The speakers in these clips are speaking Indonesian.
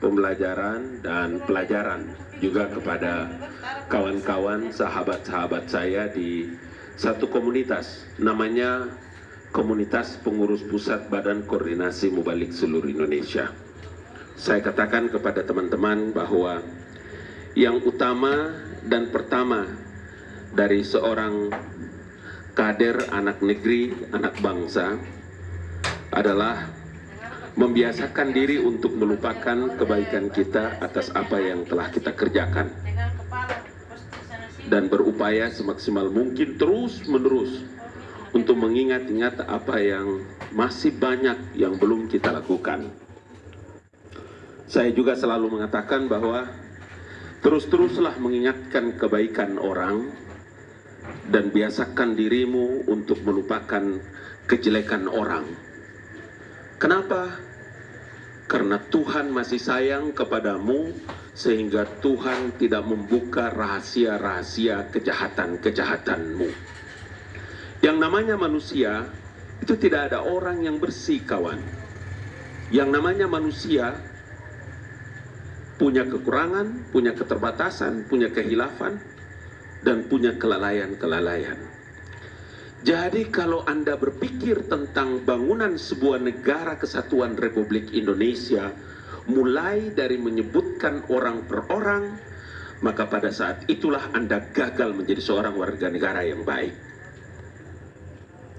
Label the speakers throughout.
Speaker 1: pembelajaran dan pelajaran juga kepada kawan-kawan, sahabat-sahabat saya di satu komunitas, namanya Komunitas Pengurus Pusat Badan Koordinasi Mubalik Seluruh Indonesia. Saya katakan kepada teman-teman bahwa yang utama dan pertama dari seorang kader anak negeri, anak bangsa adalah membiasakan diri untuk melupakan kebaikan kita atas apa yang telah kita kerjakan dan berupaya semaksimal mungkin terus-menerus untuk mengingat-ingat apa yang masih banyak yang belum kita lakukan. Saya juga selalu mengatakan bahwa terus-teruslah mengingatkan kebaikan orang dan biasakan dirimu untuk melupakan kejelekan orang. Kenapa? Karena Tuhan masih sayang kepadamu sehingga Tuhan tidak membuka rahasia-rahasia kejahatan-kejahatanmu. Yang namanya manusia itu tidak ada orang yang bersih, kawan. Yang namanya manusia punya kekurangan, punya keterbatasan, punya kehilafan, dan punya kelalaian-kelalaian. Jadi kalau Anda berpikir tentang bangunan sebuah negara kesatuan Republik Indonesia, mulai dari menyebutkan orang per orang, maka pada saat itulah Anda gagal menjadi seorang warga negara yang baik.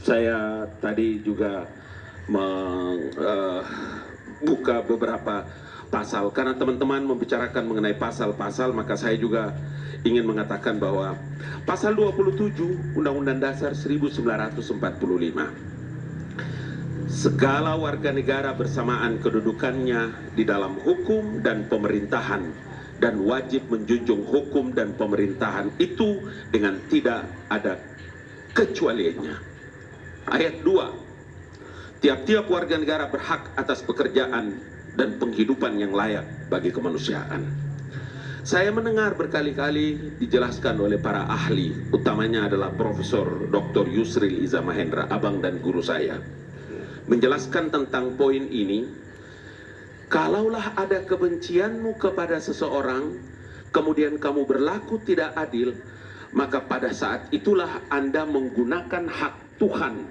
Speaker 1: Saya tadi juga membuka beberapa pasal, karena teman-teman membicarakan mengenai pasal-pasal, maka saya juga ingin mengatakan bahwa pasal 27 Undang-Undang Dasar 1945, segala warga negara bersamaan kedudukannya di dalam hukum dan pemerintahan dan wajib menjunjung hukum dan pemerintahan itu dengan tidak ada kecualiannya. Ayat 2, tiap-tiap warga negara berhak atas pekerjaan dan penghidupan yang layak bagi kemanusiaan. Saya mendengar berkali-kali dijelaskan oleh para ahli, utamanya adalah Profesor Dr. Yusril Iza Mahendra, abang dan guru saya, menjelaskan tentang poin ini. Kalaulah ada kebencianmu kepada seseorang, kemudian kamu berlaku tidak adil, maka pada saat itulah Anda menggunakan hak Tuhan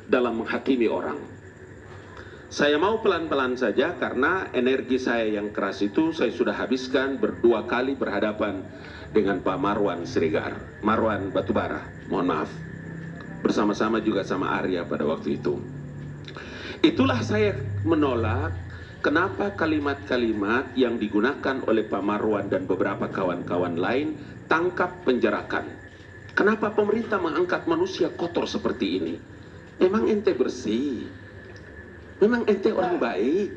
Speaker 1: dalam menghakimi orang. Saya mau pelan-pelan saja karena energi saya yang keras itu saya sudah habiskan berdua kali berhadapan dengan Pak Marwan Siregar, Marwan Batubara, mohon maaf, bersama-sama juga sama Arya pada waktu itu. Itulah saya menolak kenapa kalimat-kalimat yang digunakan oleh Pak Marwan dan beberapa kawan-kawan lain, tangkap penjarakan. Kenapa pemerintah mengangkat manusia kotor seperti ini? Memang ente bersih? Memang ente orang baik?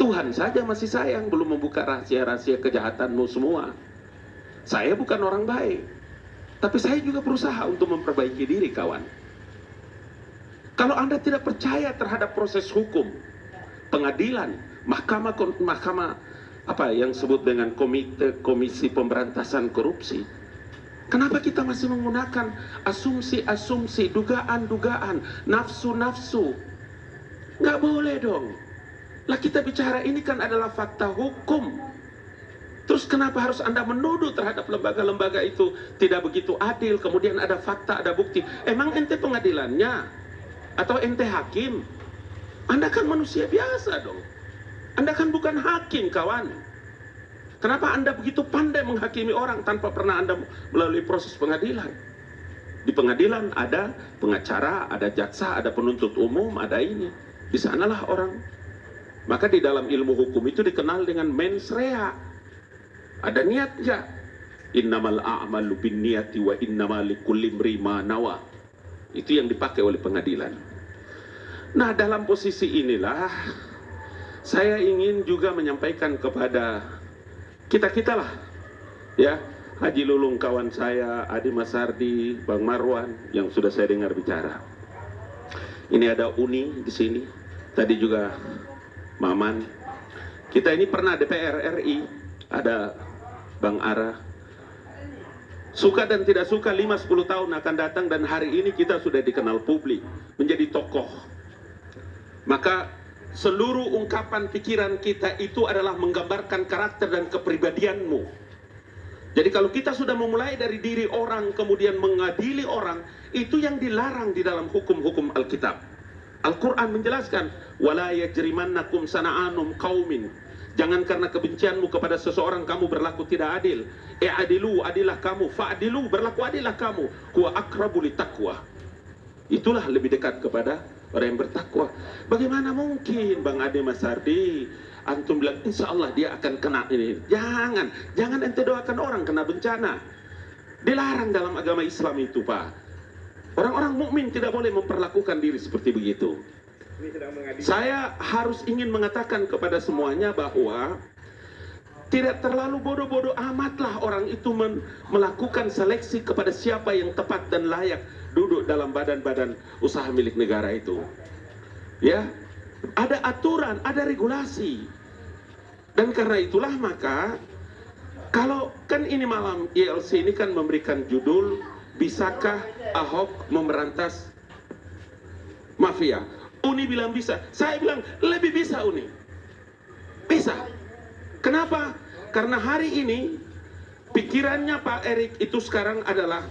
Speaker 1: Tuhan saja masih sayang, belum membuka rahasia-rahasia kejahatanmu semua. Saya bukan orang baik, tapi saya juga berusaha untuk memperbaiki diri, kawan. Kalau Anda tidak percaya terhadap proses hukum, pengadilan, mahkamah apa yang disebut dengan komisi pemberantasan korupsi, kenapa kita masih menggunakan asumsi-asumsi, dugaan-dugaan, nafsu-nafsu? Nggak boleh dong. Lah kita bicara ini kan adalah fakta hukum. Terus kenapa harus Anda menuduh terhadap lembaga-lembaga itu tidak begitu adil, kemudian ada fakta, ada bukti? Emang ente pengadilannya? Atau ente hakim? Anda kan manusia biasa dong. Anda kan bukan hakim, kawan. Kenapa Anda begitu pandai menghakimi orang tanpa pernah Anda melalui proses pengadilan? Di pengadilan ada pengacara, ada jaksa, ada penuntut umum, ada ini. Di sanalah orang. Maka di dalam ilmu hukum itu dikenal dengan mens rea. Ada niatnya. Innamal a'malu binniyati wa innamal likulli imri'in ma nawa. Itu yang dipakai oleh pengadilan. Nah, dalam posisi inilah saya ingin juga menyampaikan kepada kita-kita lah, ya, Haji Lulung kawan saya, Adi Masardi, Bang Marwan yang sudah saya dengar bicara. Ini ada Uni di sini, tadi juga Maman. Kita ini pernah DPR RI, ada Bang Ara. Suka dan tidak suka 5-10 tahun akan datang dan hari ini kita sudah dikenal publik, menjadi tokoh. Maka seluruh ungkapan pikiran kita itu adalah menggambarkan karakter dan kepribadianmu. Jadi kalau kita sudah memulai dari diri orang kemudian mengadili orang, itu yang dilarang di dalam hukum-hukum Alkitab. Al-Quran menjelaskan, wala yajrimannakum sana'anum qaumin. Jangan karena kebencianmu kepada seseorang kamu berlaku tidak adil. Adilu, adilah kamu. Fa'adilu, berlaku adillah kamu. Huwa aqrabu litaqwa. Itulah lebih dekat kepada orang yang bertakwa. Bagaimana mungkin Bang Ade Mas Ardi antum bilang insya Allah dia akan kena ini? Jangan ente doakan orang kena bencana. Dilarang dalam agama Islam itu, Pak. Orang-orang mukmin tidak boleh memperlakukan diri seperti begitu. Saya harus ingin mengatakan kepada semuanya bahwa tidak terlalu bodoh-bodoh amatlah orang itu melakukan seleksi kepada siapa yang tepat dan layak duduk dalam badan-badan usaha milik negara itu. Ya, ada aturan, ada regulasi. Dan karena itulah maka kalau kan ini malam ILC ini kan memberikan judul, bisakah Ahok memberantas mafia? Uni bilang bisa, saya bilang lebih bisa Uni. Bisa. Kenapa? Karena hari ini pikirannya Pak Erik itu sekarang adalah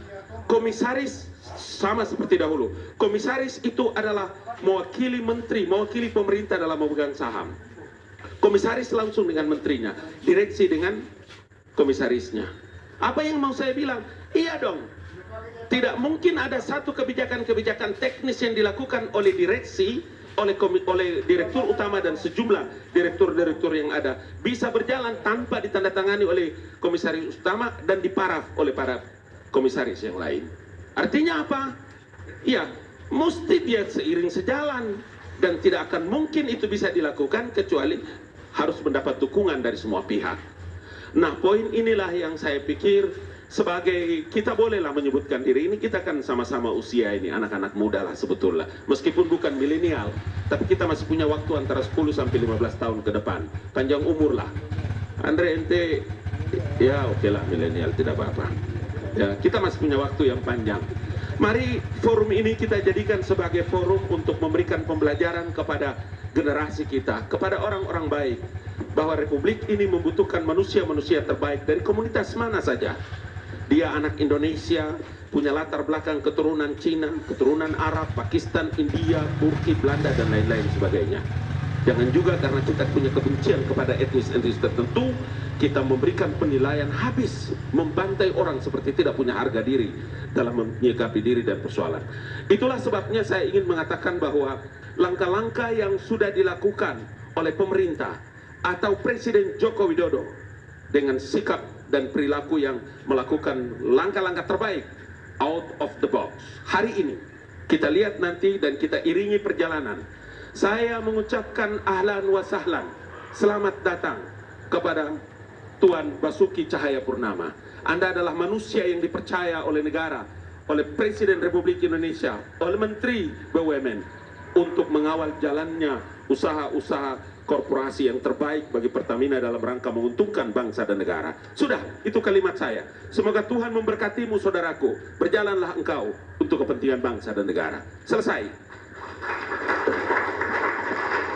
Speaker 1: komisaris sama seperti dahulu. Komisaris itu adalah mewakili menteri, mewakili pemerintah dalam memegang saham. Komisaris langsung dengan menterinya, direksi dengan komisarisnya. Apa yang mau saya bilang? Iya dong. Tidak mungkin ada satu kebijakan-kebijakan teknis yang dilakukan oleh direksi, oleh direktur utama dan sejumlah direktur-direktur yang ada bisa berjalan tanpa ditandatangani oleh komisaris utama dan diparaf oleh para komisaris yang lain. Artinya apa? Ya, mesti dia seiring sejalan dan tidak akan mungkin itu bisa dilakukan kecuali harus mendapat dukungan dari semua pihak. Nah, poin inilah yang saya pikir sebagai kita bolehlah menyebutkan diri ini, kita kan sama-sama usia ini anak-anak muda lah sebetulnya, meskipun bukan milenial, tapi kita masih punya waktu antara 10 sampai 15 tahun ke depan, panjang umur lah. Andre ente ya oke lah milenial tidak apa-apa ya, kita masih punya waktu yang panjang. Mari forum ini kita jadikan sebagai forum untuk memberikan pembelajaran kepada generasi kita, kepada orang-orang baik, bahwa Republik ini membutuhkan manusia-manusia terbaik dari komunitas mana saja. Dia anak Indonesia, punya latar belakang keturunan Cina, keturunan Arab, Pakistan, India, Turki, Belanda, dan lain-lain sebagainya. Jangan juga karena kita punya kebencian kepada etnis-etnis tertentu, kita memberikan penilaian habis, membantai orang seperti tidak punya harga diri dalam menyikapi diri dan persoalan. Itulah sebabnya saya ingin mengatakan bahwa langkah-langkah yang sudah dilakukan oleh pemerintah atau Presiden Joko Widodo dengan sikap dan perilaku yang melakukan langkah-langkah terbaik out of the box. Hari ini kita lihat nanti dan kita iringi perjalanan. Saya mengucapkan ahlan wa sahlan, selamat datang kepada Tuan Basuki Cahayapurnama. Anda adalah manusia yang dipercaya oleh negara, oleh Presiden Republik Indonesia, oleh Menteri BUMN untuk mengawal jalannya usaha-usaha korporasi yang terbaik bagi Pertamina dalam rangka menguntungkan bangsa dan negara. Sudah, itu kalimat saya. Semoga Tuhan memberkatimu saudaraku. Berjalanlah engkau untuk kepentingan bangsa dan negara. Selesai.